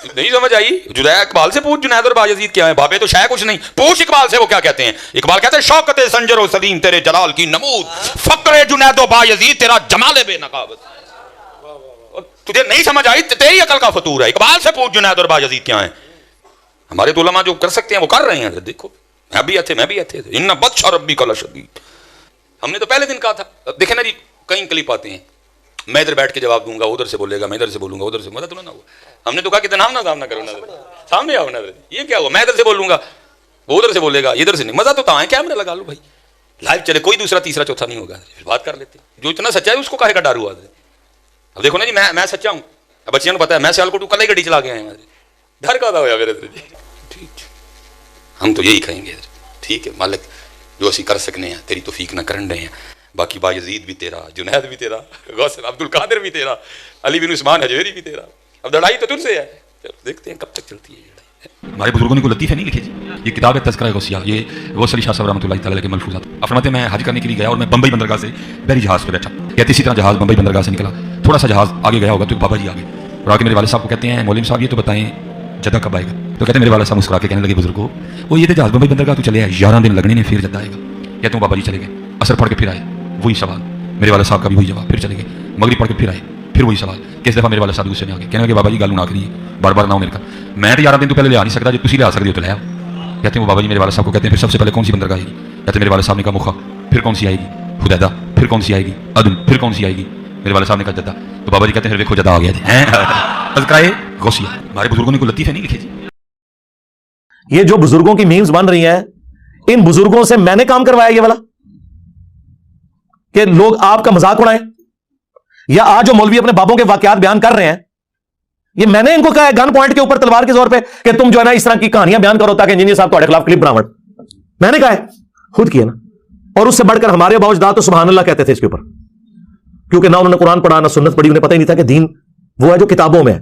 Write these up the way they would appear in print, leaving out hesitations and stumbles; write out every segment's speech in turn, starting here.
نہیں سمجھ آئی؟ جنید اقبال سے پوچھ جنید اور باجزید کیا ہے، بابے تو شاید کچھ نہیں، پوچھ اقبال سے وہ کیا کہتے ہیں۔ اقبال کہتے ہیں شوکت سنجر و سلیم تیرے جلال کی نمود، فقر جنید و باجزید تیرا جمال بے نقابت۔ تجھے نہیں سمجھ آئی؟ تیری عقل کا فطور ہے، اقبال سے پوچھ جنید اور باجزید کیا ہیں۔ ہمارے تو علماء جو کر سکتے ہیں وہ کر رہے ہیں، دیکھو میں بھی تھے ان بطش ربی کا لشدید۔ ہم نے تو پہلے دن کہا تھا، دیکھیں نا جی کئی کلپ آتے ہیں، میں ادھر بیٹھ کے جواب دوں گا، ادھر سے بولے گا، میں ادھر سے بولوں گا، ادھر سے مدد نہ ہوا۔ ہم نے تو کہا کہ نام نہ کرو، سامنے آؤ نا، یہ کیا ہوا؟ میں ادھر سے بولوں گا، وہ ادھر سے بولے گا، ادھر سے نہیں۔ مزہ تو تھا کیمرہ لگا لو بھائی، لائیو چلے، کوئی دوسرا تیسرا چوتھا نہیں ہوگا، بات کر لیتے۔ جو اتنا سچا ہے اس کو کاہے کا ڈر ہوا؟ اب دیکھو نا جی میں سچا ہوں، اب بچیاں کو پتا ہے میں سیال کو کل ہی گڈی چلا کے آئے ہیں، ڈر کا ہوا میرے جی۔ ٹھیک ہم تو یہی کہیں گے، ٹھیک ہے مالک جو اسی کر سکنے ہیں تیری توفیق نہ کرن رہے ہیں، باقی باجزید بھی تیرا، جنید بھی تیرا، غوث عبد القادر بھی تیرا، علی بن عثمان حجویری بھی تیرا۔ اب لڑائی تو تجھ سے ہے، دیکھتے ہیں کب تک چلتی ہے یہ لڑائی۔ ہمارے بزرگوں نے کوئی لطیفے نہیں لکھے جی، یہ کتاب ہے تذکرہ غوثیہ، یہ غوث علی شاہ صاحب رحمۃ اللہ تعالیٰ کے ملفوظات۔ فرماتے ہیں میں حج کرنے کے لیے گیا اور میں بمبئی بندرگاہ سے بحری جہاز پہ بیٹھا، کہتے اسی طرح جہاز بمبئی بندرگاہ سے نکلا، تھوڑا سا جہاز آگے گیا ہوگا تو ایک بابا جی آگے اور آ کے میرے والد صاحب کو کہتے ہیں مولوی صاحب یہ تو بتائیں جدہ کب آئے گا؟ تو کہتے ہیں میرے والد صاحب مسکرا کے کہنے لگے بزرگو وہ یہ تو جہاز بمبئی بندرگاہ تو چلے ہیں 11 دن لگنے نے، پھر جدہ آئے گا۔ کہتے ہیں بابا جی چلے گئے، عصر پڑھ کے پھر آئے، وہی سوال، میرے والد صاحب کا بھی وہی جواب، پھر چلے گئے، مغرب پڑھ کے پھر آئے، پھر وہی سوال۔ کس دفعہ میرے والد صاحب غصے میں آ گئے، کہنے لگے بابا جی گل نہ کریے، بار بار نہ ہو میرے کا، میں تو 11 دن تو پہلے لے آ نہیں سکتا، جو تسی لے آ سکتے ہو تو لے آؤ۔ کہتے ہیں وہ بابا جی میرے والد صاحب کو کہتے ہیں پھر سب سے پہلے کون سی بندرگاہ آئے گی؟ کہتے ہیں میرے والد صاحب نے کہا مخا، پھر کون سی آئے گی؟ حدیدہ، پھر کون سی آئے گی؟ عدن، پھر کون سی آئے گی؟ میرے والد صاحب نے کہا جدہ۔ تو بابا جی کہتے ہیں پھر دیکھو جدہ آ گیا جی، تذکرہ غوثیہ۔ ہمارے بزرگوں نے کوئی لطیفے نہیں لکھے جی۔ یہ جو بزرگوں کی میمز بن رہی ہیں، ان بزرگوں سے میں نے کام کروایا یہ والا کہ لوگ آپ کا مذاق اڑائیں، یا آج جو مولوی اپنے بابوں کے واقعات بیان کر رہے ہیں یہ میں نے ان کو کہا ہے گن پوائنٹ کے اوپر تلوار کے زور پہ کہ تم جو ہے نا اس طرح کی کہانیاں بیان کرو تاکہ انجینئر صاحب تمہارے خلاف کلپ بناون۔ میں نے کہا ہے، خود کیا نا، اور اس سے بڑھ کر ہمارے اباؤ اجداد تو سبحان اللہ کہتے تھے اس کے اوپر، کیونکہ نہ انہوں نے قرآن پڑھا نہ سنت پڑھی، انہیں پتہ ہی نہیں تھا کہ دین وہ ہے جو کتابوں میں ہے،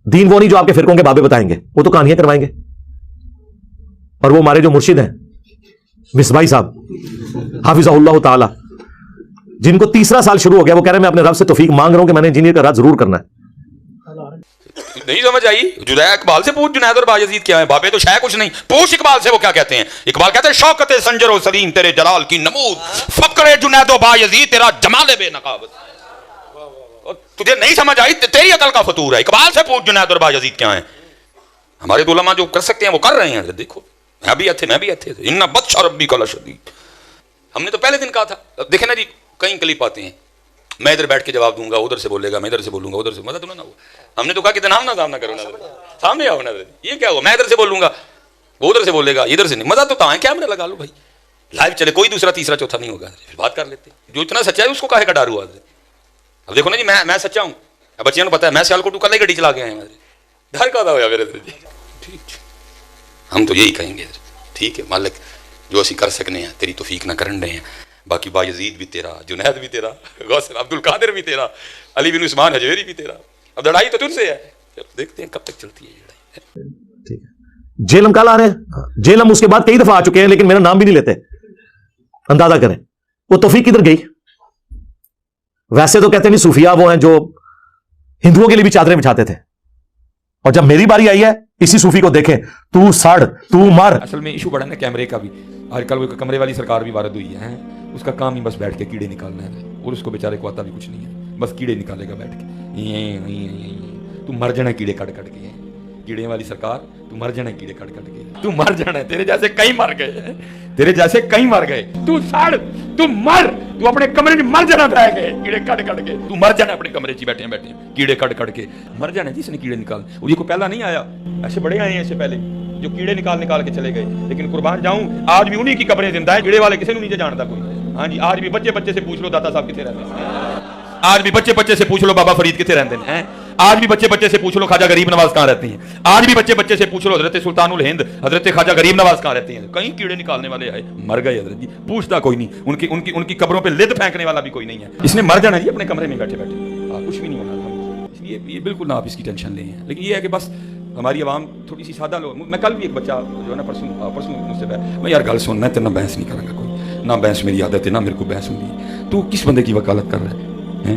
دین وہ نہیں جو آپ کے فرقوں کے بابے بتائیں گے، وہ تو کہانیاں کروائیں گے۔ اور وہ ہمارے جو مرشد ہیں مصباحی صاحب حافظہ اللہ تعالی، جن کو تیسرا سال شروع ہو گیا، وہ کہہ رہے ہیں میں اپنے رب سے توفیق مانگ رہا ہوں کہ میں نے انجینئر کا راز ضرور کرنا ہے۔ نہیں سمجھ آئی؟ جنید اقبال سے پوچھ جنید اور باجزید کیا ہیں، بابے تو شاید کچھ نہیں، پوچھ اقبال سے وہ کیا کہتے ہیں۔ اقبال کہتے ہیں شوکت سنجر و سلیم تیرے جلال کی نمود، فقر جنید و باجزید تیرا جمال بے نقابت۔ تجھے نہیں سمجھ آئی؟ تیری عقل کا فطور ہے، اقبال سے پوچھ جنید اور باجزید کیا ہیں۔ ہمارے تو علماء جو کر سکتے ہیں وہ کر رہے ہیں، دیکھو میں بھی تھے ان بطش ربی کا لشدید۔ ہم نے تو پہلے دن کہا تھا، دیکھیں نا جی کئی کلپ آتے ہیں، میں ادھر بیٹھ کے جواب دوں گا، ادھر سے بولے گا، میں ادھر سے بولوں گا، ادھر سے مدد نہ ہوا۔ ہم نے تو کہا کہ نام نہ کرو، سامنے آؤ نا، یہ کیا ہوا؟ میں ادھر سے بولوں گا، وہ ادھر سے بولے گا، ادھر سے نہیں۔ مزہ تو تھا کیمرہ لگا لو بھائی، لائیو چلے، کوئی دوسرا تیسرا چوتھا نہیں ہوگا، بات کر لیتے۔ جو اتنا سچا ہے اس کو کاہے کا ڈر ہوا؟ اب دیکھو نا جی میں سچا ہوں، اب بچیاں کو پتا ہے میں سیال کو کل ہی گڈی چلا کے آئے ہیں، ڈر کا ہوا میرے جی۔ ٹھیک ہم تو یہی کہیں گے، ٹھیک ہے مالک جو اسی کر سکنے ہیں تیری توفیق نہ کرن رہے ہیں، باقی باجزید بھی تیرا، جنید بھی تیرا، غوث عبد القادر بھی تیرا، علی بن عثمان حجویری بھی تیرا۔ اب لڑائی تو تجھ سے ہے، دیکھتے ہیں کب تک چلتی ہے یہ لڑائی۔ ٹھیک ہے، جیلم کل آ رہے ہیں، جیلم اس کے بعد کئی دفعہ آ چکے ہیں لیکن میرا نام بھی نہیں لیتے، اندازہ کریں وہ توفیق کدھر گئی۔ ویسے تو کہتے نہیں صوفیاء وہ ہیں جو ہندوؤں کے لیے بھی چادریں بچھاتے تھے، اور جب میری باری آئی ہے اسی صوفی کو دیکھیں، تو سڑ تو مر۔ اصل میں ایشو بڑا نا کیمرے کا بھی، آج کل وہ کمرے والی سرکار بھی وارد ہوئی ہے، اس کا کام ہی بس بیٹھ کے کیڑے نکالنا ہے، اور اس کو بیچارے کو آتا بھی کچھ نہیں ہے، بس کیڑے نکالے گا بیٹھ کے۔ تو مر جانا کیڑے کٹ کٹ کے، کیڑے والی سرکار تو مر جانا کیڑے کٹ کٹ کے، تو مر جانا، تیرے جیسے کئی مر گئے، تیرے جیسے کئی مر گئے، تو سڑ تو مر، تو اپنے کمرے میں مر جانا بیٹھ کے کیڑے کٹ کٹ کے، تو مر جانا اپنے کمرے بیٹھے کیڑے کٹ کٹ کے مر جانا جس نے کیڑے نکال۔ اور یہ کو پہلا نہیں آیا، ایسے بڑے آئے ہیں ایسے پہلے جو کیڑے نکال کے چلے گئے، لیکن قربان جاؤں آج بھی انہی کی قبریں زندہ ہیں، کیڑے والے کسی کو نہیں جانتا کوئی۔ ہاں جی، آج بھی بچے سے پوچھ لو داتا صاحب کتنے رہتے ہیں، آج بھی بچے سے پوچھ لو بابا فرید کتنے رہتے ہیں، آج بھی بچے سے پوچھ لو خواجہ غریب نواز کہاں رہتے ہیں، آج بھی بچے سے پوچھ لو حضرت سلطان الہند حضرت خواجہ غریب نواز کہاں رہتے ہیں۔ کہیں کیڑے نکالنے والے آئے، مر گئے حضرت جی، پوچھتا کوئی نہیں، ان کی قبروں پہ لد پھینکنے والا بھی کوئی نہیں ہے، اس نے مر جانا جی اپنے کمرے میں بیٹھے کچھ بھی نہیں ہونا۔ اس لیے یہ بالکل نہ آپ اس کی ٹینشن لیں، لیکن یہ ہے کہ بس ہماری عوام تھوڑی سی سادہ لوگ۔ میں کل بھی ایک بچہ جو ہے نا پرسوں مجھ سے میں یار گل سن، میں تیرے بحث نہیں کروں گا، کوئی نہ بحث میری عادت ہے نہ میرے کو بحث ہوتی ہے، تو کس بندے کی وکالت کر رہا ہے؟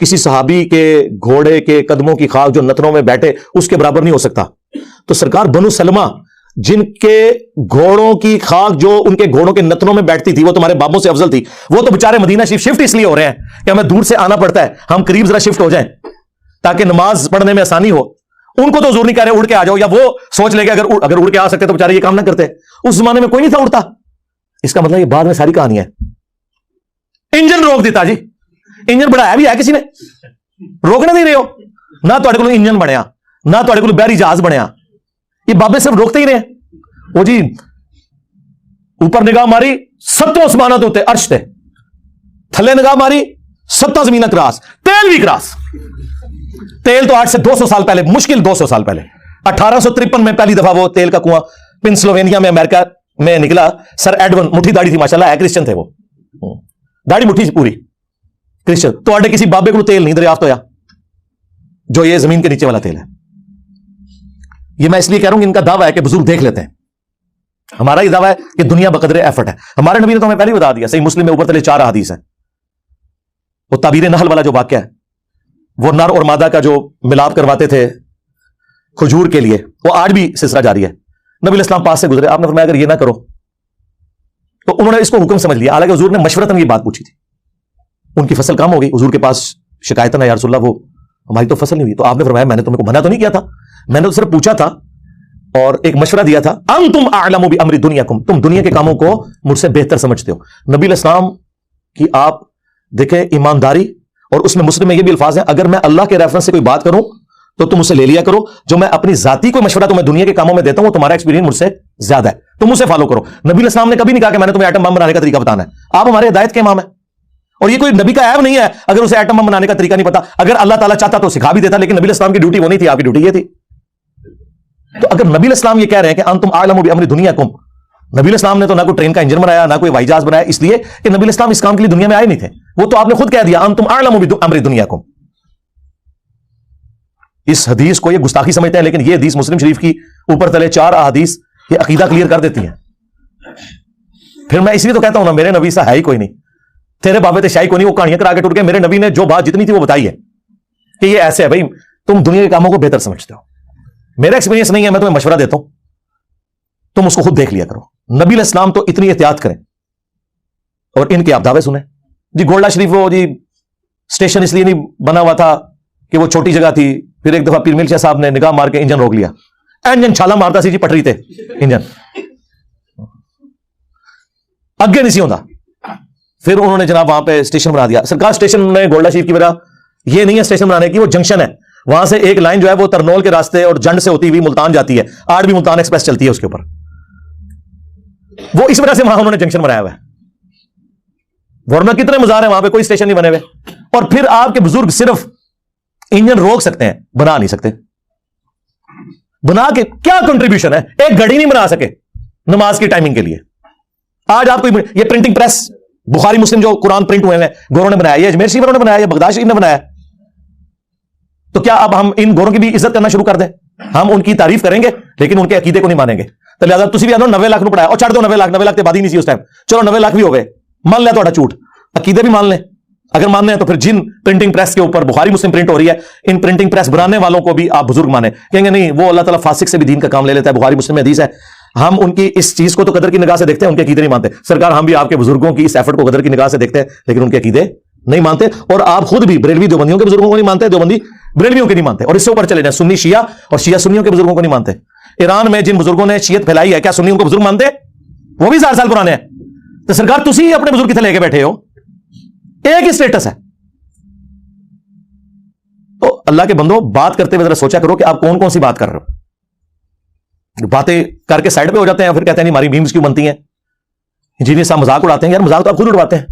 کسی صحابی کے گھوڑے کے قدموں کی خاک جو نتنوں میں بیٹھے اس کے برابر نہیں ہو سکتا. تو سرکار بنو سلمہ جن کے گھوڑوں کی خاک جو ان کے گھوڑوں کے نتنوں میں بیٹھتی تھی وہ تمہارے بابوں سے افضل تھی. وہ تو بےچارے مدینہ شریف شفٹ اس لیے ہو رہے ہیں کہ ہمیں دور سے آنا پڑتا ہے, ہم قریب ذرا شفٹ ہو جائیں تاکہ نماز پڑھنے میں آسانی ہو. ان کو تو حضور نہیں کہہ رہے اڑ کے آ جاؤ, یا وہ سوچ لے کہ اگر اڑ کے آ سکتے تو بےچارے یہ کام نہ کرتے. اس زمانے میں کوئی نہیں تھا اڑتا. اس کا مطلب یہ بعد میں ساری کہانی ہے. انجن روک دیتا جی, انجن بڑھایا بھی ہے کسی نے, روکنے نہیں رہے ہو. نہ تھوڑے کو انجن بنیا, نہ تھوڑے کو بحری جہاز بنیا. یہ بابے صرف روکتے ہی رہے. وہ جی اوپر نگاہ ماری 7 آسمانات ہوتے عرش تے, تھلے نگاہ ماری 7 زمینہ کراس, تیل بھی کراس. تیل تو آج سے 200 سال پہلے, مشکل 200 سال پہلے 1853 میں پہلی دفعہ وہ تیل کا کنواں پنسلوینیا میں امریکہ میں نکلا. سر ایڈون, مٹھی داڑھی تھی ماشاءاللہ, ہے کرسچن تھے وہ, داڑھی مٹھی پوری کرسچن. تو آڈے کسی بابے کو تیل نہیں دریافت ہویا جو یہ زمین کے نیچے والا تیل ہے. یہ میں اس لیے کہہ رہا ہوں کہ ان کا دعویٰ ہے کہ بزرگ دیکھ لیتے ہیں. ہمارا یہ دعویٰ ہے کہ دنیا بقدر ایفرٹ ہے. ہمارے نبی نے تو ہمیں پہلے ہی بتا دیا, صحیح مسلم میں اوپر تلے 4 احادیث ہیں. وہ تعبیر نحل والا جو واقعہ ہے, وہ نر اور مادہ کا جو ملاپ کرواتے تھے کھجور کے لیے, وہ آج بھی سلسلہ جاری ہے. نبی علیہ السلام پاس سے گزرے, آپ نے فرمایا اگر یہ نہ کرو, تو انہوں نے اس کو حکم سمجھ لیا. حالانکہ حضور نے مشورتاً یہ بات پوچھی تھی. ان کی فصل کم ہو گئی, حضور کے پاس شکایتاً یا رسول اللہ وہ ہماری تو فصل نہیں ہوئی. تو آپ نے فرمایا میں نے تمہیں کو منع تو نہیں کیا تھا, میں نے تو صرف پوچھا تھا اور ایک مشورہ دیا تھا. انتم اعلم بامر دنیاکم, تم دنیا کے کاموں کو مجھ سے بہتر سمجھتے ہو. نبی علیہ السلام کی آپ دیکھیں ایمانداری, اور اس میں مسلم میں یہ بھی الفاظ ہیں اگر میں اللہ کے ریفرنس سے کوئی بات کروں تو تم اسے لے لیا کرو, جو میں اپنی ذاتی کوئی مشورہ تمہیں دنیا کے کاموں میں دیتا ہوں وہ تمہارا ایکسپیرینس مجھ سے زیادہ ہے, تم اسے فالو کرو. نبی علیہ السلام نے کبھی نہیں کہا کہ میں نے تمہیں ایٹم بم بنانے کا طریقہ بتانا ہے. آپ ہمارے ہدایت کے امام ہیں, اور یہ کوئی نبی کا عیب نہیں ہے اگر اسے ایٹم بم بنانے کا طریقہ نہیں پتا. اگر اللہ تعالیٰ چاہتا تو سکھا بھی دیتا, لیکن نبی علیہ السلام کی ڈیوٹی وہ نہیں تھی, آپ کی ڈیوٹی یہ تھی. تو اگر نبی علیہ السلام یہ کہہ رہے ہیں کہ انتم اعلم بامر دنیاکم, نبی علیہ السلام نے تو نہ کوئی ٹرین کا انجن بنایا نہ کوئی ہوائی جہاز بنایا, اس لیے کہ نبی علیہ السلام اس کام کے لیے دنیا میں آئے نہیں تھے. وہ تو آپ نے خود کہہ دیا انتم اعلم بامر دنیاکم. اس حدیث کو یہ گستاخی سمجھتے ہیں, لیکن یہ حدیث مسلم شریف کی اوپر تلے 4 احادیث یہ عقیدہ کلیئر کر دیتی ہیں. پھر میں اس لیے تو کہتا ہوں نا, میرے نبی سا ہے ہی کوئی نہیں, تیرے بابے تے شاہی کوئی نہیں, وہ کہانیاں کرا کے ٹوٹ گئے. میرے نبی نے جو بات جتنی تھی وہ بتائی ہے کہ یہ ایسے ہے بھائی, تم دنیا کے کاموں کو بہتر سمجھتے ہو. میرا ایکسپیرینس نہیں ہے, میں تمہیں مشورہ دیتا ہوں, تم اس کو خود دیکھ لیا کرو. نبی علیہ السلام تو اتنی احتیاط کریں, اور ان کے آپ دعوے سنیں. جی گولڈا شریف وہ جی اسٹیشن اس لیے نہیں بنا ہوا تھا کہ وہ چھوٹی جگہ تھی. پھر ایک دفعہ پیر مل شاہ صاحب نے نگاہ مار کے انجن روک لیا, انجن چھالا مارتا سی جی پٹری تے, انجن اگے نہیں سی ہوتا. پھر انہوں نے جناب وہاں پہ اسٹیشن بنا دیا. سرکار اسٹیشن میں گولڈا شریف کی وجہ یہ نہیں ہے اسٹیشن بنانے کی, وہ جنکشن ہے. وہاں سے ایک لائن جو ہے وہ ترنول کے راستے اور جنڈ سے ہوتی ہوئی ملتان جاتی ہے. آج بھی ملتان ایکسپریس چلتی ہے اس کے اوپر. وہ اس وجہ سے وہاں انہوں نے جنکشن بنایا ہوا ہے, ورنہ کتنے مزار ہیں وہاں پہ, کوئی اسٹیشن نہیں بنے ہوئے. اور پھر آپ کے بزرگ صرف انجن روک سکتے ہیں, بنا نہیں سکتے. بنا کے کیا کنٹریبیوشن ہے, ایک گھڑی نہیں بنا سکے نماز کی ٹائمنگ کے لیے. آج آپ کو یہ پرنٹنگ پریس بخاری مسلم جو قرآن پرنٹ ہوئے ہیں گوروں نے بنایا, یہ اجمیر شریف والوں نے بنایا, یہ بغداد شریف نے بنایا. تو کیا اب ہم ان گوروں کی بھی عزت کرنا شروع کر دیں؟ ہم ان کی تعریف کریں گے لیکن ان کے عقیدے کو نہیں مانیں گے. تو لہٰذا تسی بھی آدھو 90 لاکھ پڑھایا, اور چھڑ دو 90 لاکھ تے بعد ہی نہیں سی اس ٹائم. چلو 90 لاکھ بھی ہو گئے, مان لیا تو جھوٹ, عقیدے بھی مان لیں. اگر ماننے ہیں تو پھر جن پرنٹنگ پریس کے اوپر بخاری مسلم پرنٹ ہو رہی ہے, ان پرنٹنگ پریس بنانے والوں کو بھی آپ بزرگ مانیں. کہیں گے نہیں وہ اللہ تعالیٰ فاسق سے بھی دین کا کام لے لیتا ہے, بخاری مسلم میں حدیث ہے. ہم ان کی اس چیز کو تو قدر کی نگاہ سے دیکھتے ہیں, ان کے عقیدے نہیں مانتے. سرکار ہم بھی آپ کے بزرگوں کی اس ایفرٹ کو قدر کی نگاہ سے دیکھتے ہیں, لیکن ان کے عقیدے نہیں مانتے. اور آپ خود بھی بریلوی دیوبندیوں کے بزرگوں کو نہیں مانتے, دیوبندی بریلویوں کے نہیں مانتے. اور اس سے اوپر چلے جائیں, سنی شیعہ اور شیعہ سنیوں کے بزرگوں کو نہیں مانتے. ایران میں جن بزرگوں نے شیعت پھیلائی ہے, کیا سنیوں کو بزرگ مانتے؟ وہ بھی 1000 سال پرانے ہیں. تو سرکار تسی اپنے بزرگ کتنے لے کے بیٹھے ہو, ایک ہی اسٹیٹس ہے. تو اللہ کے بندو, بات کرتے ہوئے ذرا سوچا کرو کہ آپ کون کون سی بات کر رہے ہو. باتیں کر کے سائڈ پہ ہو جاتے ہیں, پھر کہتے ہیں نہیں ہماری میمز کیوں بنتی ہیں, انجینئر صاحب مذاق اڑاتے ہیں. یار مذاق تو آپ خود اڑواتے ہیں.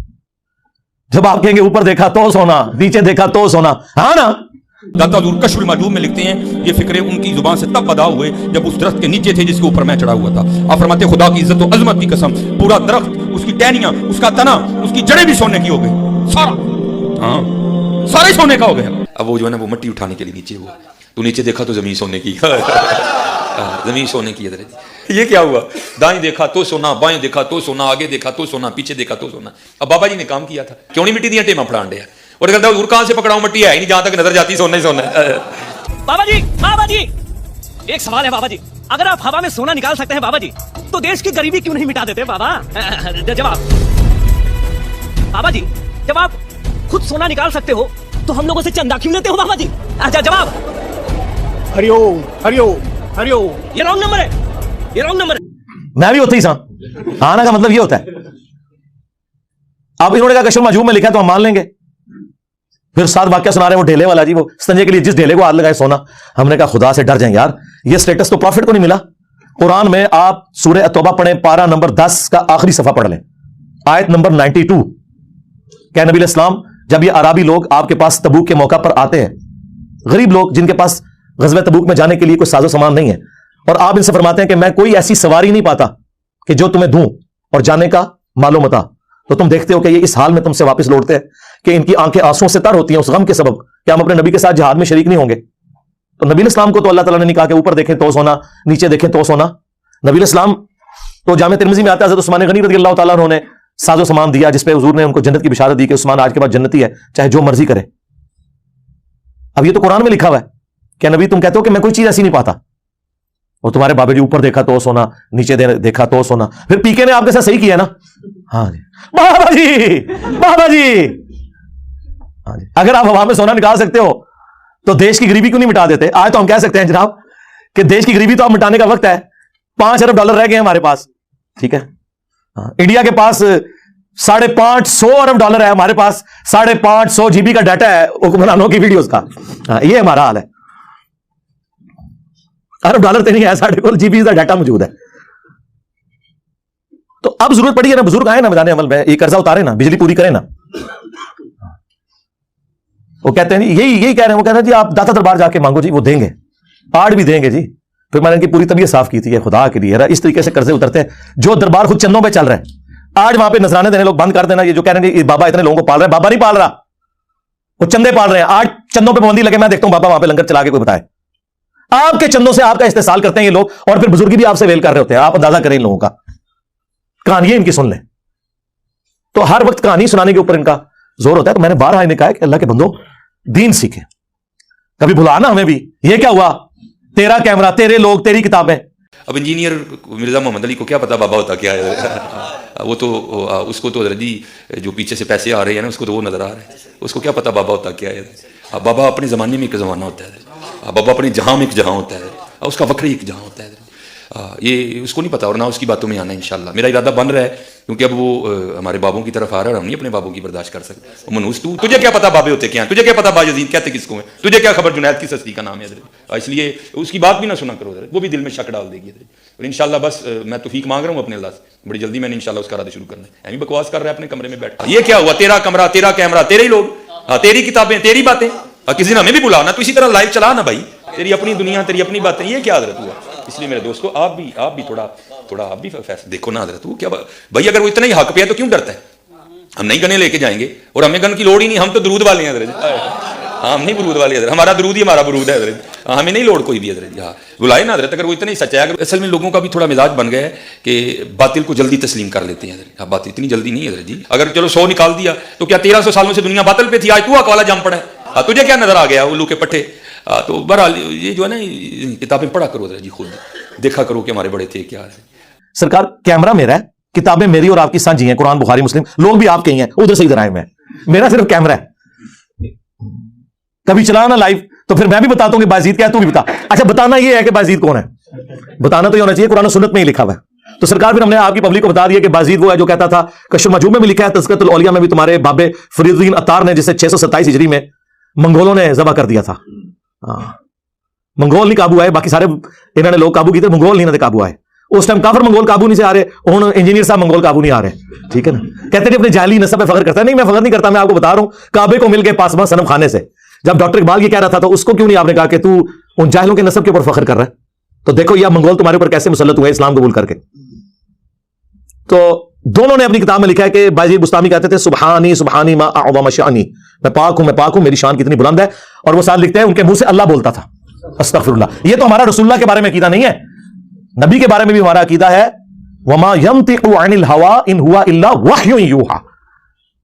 جب آپ کہیں گے اوپر دیکھا تو سونا, نیچے دیکھا تو سونا, ہاں نا. داتا حضور کشف المحجوب میں لکھتے ہیں یہ فکرے ان کی زبان سے تب ادا ہوئے جب اس درخت کے نیچے تھے جس کے اوپر میں چڑھا ہوا تھا. آپ فرماتے خدا کی عزت و عظمت کی قسم, پورا درخت, اس کی ٹہنیاں, اس کا تنا, اس کی جڑیں بھی سونے کی ہو گئی, سارا, ہاں سارے سونے کا ہو گیا. اب وہ جو ہے نا وہ مٹی اٹھانے کے لیے نیچے ہوا, تو نیچے دیکھا تو زمین سونے کی, زمین سونے کی. یہ کیا ہوا, دائیں دیکھا تو سونا, بائیں دیکھا تو سونا, آگے دیکھا تو سونا, پیچھے دیکھا تو سونا. اب بابا جی نے کام کیا تھا, کیوں نہیں مٹی دیا ٹیما پھڑان ڈیا. اور کہتا ہے حضور کہاں سے پکڑاؤں مٹی ہے ہی نہیں, جہاں تک نظر جاتی سونا ہی سونا ہے. بابا جی ایک سوال ہے بابا جی, اگر آپ ہوا میں سونا نکال سکتے ہیں بابا جی تو دیش کی غریبی کیوں نہیں مٹا دیتے بابا؟ جواب بابا جی, جب آپ خود سونا نکال سکتے ہو تو ہم لوگوں سے چندہ کیوں لیتے ہو بابا جی؟ جواب ہریوم ہریوم ہریوم. یہ رانگ نمبر ہے, یہ رانگ نمبر ہے. میں بھی ہوتا ہی سا, آنا کا مطلب یہ ہوتا ہے. اب انہوں نے کہا کشف المحجوب میں لکھا ہے تو ہم مان لیں گے. پھر ساتھ واقعہ سنا رہے ہیں وہ ڈھیلے والا جی, وہ استنجے کے لیے جس ڈھیلے کو ہاتھ لگائے سونا. ہم نے کہا خدا سے ڈر جائیں یار, یہ سٹیٹس تو پروفٹ کو نہیں ملا. قرآن میں آپ سورہ توبہ پڑھیں, پارہ نمبر 10 کا آخری صفحہ پڑھ لیں, آیت نمبر 92. کہ نبی علیہ السلام جب یہ عربی لوگ آپ کے پاس تبوک کے موقع پر آتے ہیں, غریب لوگ جن کے پاس غزوہ تبوک میں جانے کے لیے کوئی ساز و سامان نہیں ہے, اور آپ ان سے فرماتے ہیں کہ میں کوئی ایسی سواری نہیں پاتا کہ جو تمہیں دوں اور جانے کا مال و متا, تو تم دیکھتے ہو کہ یہ اس حال میں تم سے واپس لوٹتے ہیں کہ ان کی آنکھیں آنسوؤں سے تر ہوتی ہیں اس غم کے سبب کہ ہم اپنے نبی کے ساتھ جہاد میں شریک نہیں ہوں گے. تو نبی الاسلام کو تو اللہ تعالیٰ نے نہیں کہا کہ اوپر دیکھیں تو سونا, نیچے دیکھیں تو سونا. نبی الاسلام تو جامع ترمذی میں آتا ہے حضرت عثمان غنی رضی اللہ تعالیٰ عنہ نے ساز و سامان دیا جس پہ حضور نے ان کو جنت کی بشارت دی کہ عثمان آج کے بعد جنتی ہے, چاہے جو مرضی کرے. اب یہ تو قرآن میں لکھا ہوا ہے کہ نبی تم کہتے ہو کہ میں کوئی چیز ایسی نہیں پاتا, اور تمہارے بابے جی اوپر دیکھا تو سونا, نیچے دیکھا تو سونا. پھر پی کے نے آپ کے ساتھ صحیح کیا نا. ہاں جی بابا جی, بابا جی, ہاں جی, اگر آپ ہوا میں سونا نکال سکتے ہو تو دیش کی غریبی کیوں نہیں مٹا دیتے؟ آج تو ہم کہہ سکتے ہیں جناب کہ دیش کی غریبی تو اب مٹانے کا وقت ہے. 5 ارب ڈالر رہ گئے ہیں ہمارے پاس, ٹھیک ہے. انڈیا کے پاس 550 ارب ڈالر ہے, ہمارے پاس 550 GB کا ڈیٹا ہے حکمرانوں کی ویڈیوز کا. یہ ہمارا حال ہے. ارب ڈالر تو نہیں ہے, ساڑھے کو GB کا ڈیٹا موجود ہے. تو اب ضرورت پڑی ہے نا, بزرگ آئے نا میدان عمل میں, یہ قرضہ اتارے نا, بجلی پوری کریں نا. وہ کہتے ہیں یہی کہہ رہے ہیں, وہ کہتے ہیں جی آپ داتا دربار جا کے مانگو جی, وہ دیں گے, آڑ بھی دیں گے جی. پھر میں نے ان کی پوری طبیعت صاف کی تھی, خدا کے لیے اس طریقے سے قرضے اترتے ہیں. جو دربار خود چندوں پہ چل رہے ہیں, آج وہاں پہ نذرانے دینے لوگ بند کر دینا. یہ جو کہہ رہے ہیں بابا اتنے لوگوں کو پال رہے ہیں, بابا نہیں پال رہا, وہ چندے پال رہے ہیں. آج چندوں پہ پابندی لگے, میں دیکھتا ہوں بابا وہاں پہ لنگر چلا کے کوئی بتائے. آپ کے چندوں سے آپ کا استحصال کرتے ہیں یہ لوگ, اور پھر بزرگی بھی آپ سے ویل کر رہے ہوتے ہیں. آپ اندازہ کریں ان لوگوں کا, کہانیاں ان کی سن لیں. تو ہر وقت کہانی سنانے کے اوپر ان کا زور ہوتا ہے. تو میں نے بارہا انہیں کہا کہ اللہ کے بندو دین سیکھیں, کبھی بلانا ہمیں بھی. یہ کیا ہوا, تیرا کیمرہ, تیرے لوگ, تیری کتابیں. اب انجینئر مرزا محمد علی کو کیا پتا بابا ہوتا کیا ہے؟ وہ تو اس کو تو جی جو پیچھے سے پیسے آ رہے ہیں نا, اس کو تو وہ نظر آ رہا ہے, اس کو کیا پتا بابا ہوتا کیا ہے. بابا اپنے زمانے میں ایک زمانہ ہوتا ہے, بابا اپنے جہاں میں ایک جہاں ہوتا ہے, اس کا وکری ایک جہاں ہوتا ہے. یہ اس کو نہیں پتا, اور نہ اس کی باتوں میں آنا ہے انشاءاللہ. میرا ارادہ بن رہا ہے کیونکہ اب وہ ہمارے بابوں کی طرف آ رہا ہے, ہم نہیں اپنے بابوں کی برداشت کر سکتے. منوس تجھے کیا پتا بابے ہوتے کیا ہیں, تجھے کیا پتا باجزید کہتے کس کو ہیں, تجھے کیا خبر جنید کی سستی کا نام ہے. اس لیے اس کی بات بھی نہ سنا کرو, وہ بھی دل میں شک ڈال دے گی. اور انشاءاللہ بس میں توفیق مانگ رہا ہوں اپنے اللہ سے, بڑی جلدی میں نے انشاءاللہ اس کا ارادہ شروع کرنا ہے. ایمی بکواس کر رہا ہے اپنے کمرے میں بیٹھ. یہ کیا ہوا, تیرا کمرہ, تیرا کیمرہ, تیرے ہی لوگ, تیری کتابیں, تیری باتیں. کسی دن ہمیں بھی بلانا, تو اسی طرح لائیو چلا نا بھائی, تیری اپنی دنیا, تیری اپنی باتیں. یہ کیا حضرت ہوا؟ اس لیے میرے دوستو آپ بھی تھوڑا آپ بھی فیصلہ دیکھو نا حضرت. وہ کیا بھائی, اگر وہ اتنا ہی حق پہ ہے تو کیوں ڈرتا ہے؟ ہم نہیں گنے لے کے جائیں گے, اور ہمیں گن کی لوڑ ہی نہیں, ہم تو درود والے ہیں حضرت. ہم نہیں برود والے حضرت, ہمارا درود ہی ہمارا برود ہے حضرت, ہمیں نہیں لوڑ کوئی بھی حضرت. ہاں بلائے نا حضرت, اگر وہ اتنا ہی سچا ہے. اگر اصل میں لوگوں کا بھی تھوڑا مزاج بن گیا ہے کہ باطل کو جلدی تسلیم کر لیتے ہیں حضرت. بات اتنی جلدی نہیں حضرت جی. اگر چلو 100 نکال دیا تو کیا 1300 سالوں سے دنیا باطل پہ تھی, آج تو اکوالا جم پڑا ہے, تجھے کیا نظر آ گیا الو کے پٹھے. تو بہرحال یہ جو ہے نا کتابیں پڑھا کرو حضرت جی, خود دیکھا کرو کہ ہمارے بڑے تھے کیا ہے. سرکار کیمرہ میرا ہے, کتابیں میری اور آپ کی سانجھی ہیں, قرآن بخاری مسلم, لوگ بھی آپ کے ہی ہیں, ادھر سے ادھر آئے میں, میرا صرف کیمرہ ہے. کبھی چلانا لائیو تو پھر میں بھی بتاتا ہوں کہ بازید کیا ہے, تو بھی بتا. اچھا بتانا یہ ہے کہ بازید کون ہے, بتانا تو یہ ہونا چاہیے, قرآن و سنت میں ہی لکھا ہوا ہے. تو سرکار پھر ہم نے آپ کی پبلک کو بتا دیا کہ بازید وہ ہے جو کہتا تھا, کشف المحجوب میں بھی لکھا ہے, تذکرۃ الاولیاء میں بھی تمہارے بابے فرید الدین عطار نے, جسے 627 ہجری میں منگولوں نے ذبح کر دیا تھا. منگول نہیں قابو آئے, باقی سارے انہوں نے لوگ قابو کیے تھے, منگول نہیں قابو آئے. اس ٹائم کافر منگول قابو نہیں سے آ رہے, ہوں انجینئر صاحب منگول قابو نہیں آ رہے, ٹھیک ہے نا. کہتے ہیں اپنے جعلی نسب پہ فخر کرتا ہے. نہیں, میں فخر نہیں کرتا, میں آپ کو بتا رہا ہوں کعبے کو مل کے پاسباں صنم خانے سے. جب ڈاکٹر اقبال یہ کہہ رہا تھا تو اس کو کیوں نہیں آپ نے کہا کہ تو ان جاہلوں کے نسب کے اوپر فخر کر رہا ہے. تو دیکھو یہ منگول تمہارے اوپر کیسے مسلط ہوئے اسلام قبول کر کے. تو دونوں نے اپنی کتاب میں لکھا ہے کہ بازید بستامی کہتے تھے سبحانی سبحانی ما اعظم شانی, میں پاک ہوں, میری شان کتنی بلند ہے. اور وہ ساتھ لکھتے ہیں ان کے منہ سے اللہ بولتا تھا, استغفر اللہ. یہ تو ہمارا رسول اللہ کے بارے میں عقیدہ نہیں ہے, نبی کے بارے میں بھی ہمارا عقیدہ ہے وما ينطق عن الهوى ان هو الا وحی یوحى.